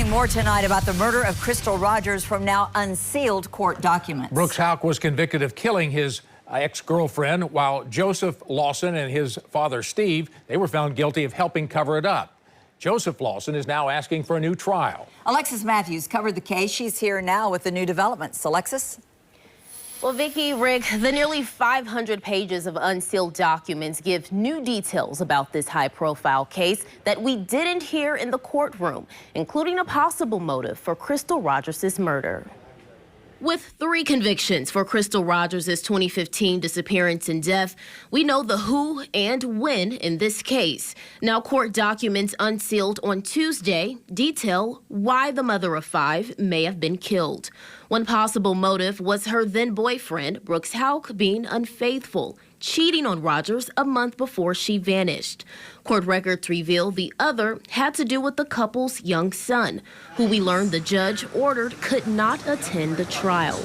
Learning more tonight about the murder of Crystal Rogers from now unsealed court documents. Brooks Houck was convicted of killing his ex-girlfriend, while Joseph Lawson and his father, Steve, they were found guilty of helping cover it up. Joseph Lawson is now asking for a new trial. Alexis Matthews covered the case. She's here now with the new developments. Alexis? Well, Vicki, Rick, the nearly 500 pages of unsealed documents give new details about this high-profile case that we didn't hear in the courtroom, including a possible motive for Crystal Rogers' murder. With 3 convictions for Crystal Rogers' 2015 disappearance and death, we know the who and when in this case. Now, court documents unsealed on Tuesday detail why the mother of 5 may have been killed. One possible motive was her then-boyfriend, Brooks Houck, being unfaithful, cheating on Rogers a month before she vanished. Court records reveal the other had to do with the couple's young son, who we learned the judge ordered could not attend the trial.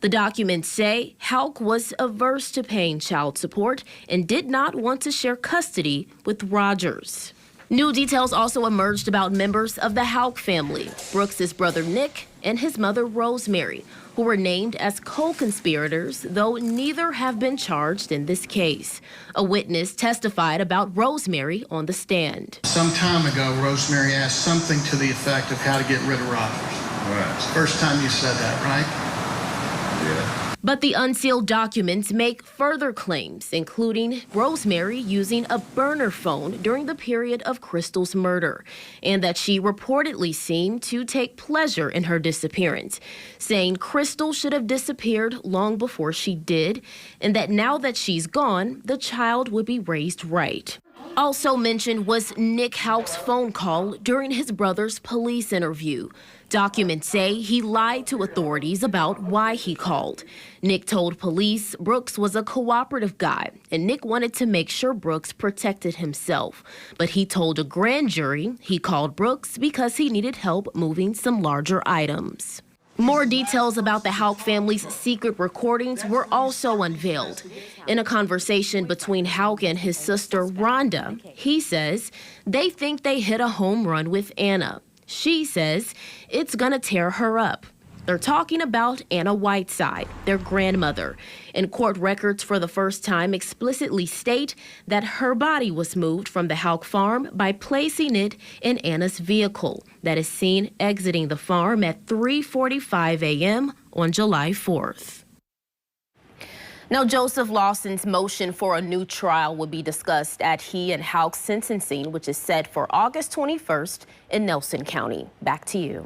The documents say Houck was averse to paying child support and did not want to share custody with Rogers. New details also emerged about members of the Houck family, Brooks's brother Nick and his mother Rosemary, who were named as co-conspirators, though neither have been charged in this case. A witness testified about Rosemary on the stand. Some time ago, Rosemary asked something to the effect of how to get rid of Rogers. Right. It's the first time you said that, right? Yeah. But the unsealed documents make further claims, including Rosemary using a burner phone during the period of Crystal's murder, and that she reportedly seemed to take pleasure in her disappearance, saying Crystal should have disappeared long before she did, and that now that she's gone, the child would be raised right. Also mentioned was Nick Houck's phone call during his brother's police interview. Documents say he lied to authorities about why he called. Nick told police Brooks was a cooperative guy, and Nick wanted to make sure Brooks protected himself. But he told a grand jury he called Brooks because he needed help moving some larger items. More details about the Houck family's secret recordings were also unveiled. In a conversation between Houck and his sister, Rhonda, he says they think they hit a home run with Anna. She says it's gonna tear her up. They're talking about Anna Whiteside, their grandmother. And court records for the first time explicitly state that her body was moved from the Houck farm by placing it in Anna's vehicle that is seen exiting the farm at 3:45 a.m. on July 4th. Now, Joseph Lawson's motion for a new trial will be discussed at he and Houck's sentencing, which is set for August 21st in Nelson County. Back to you.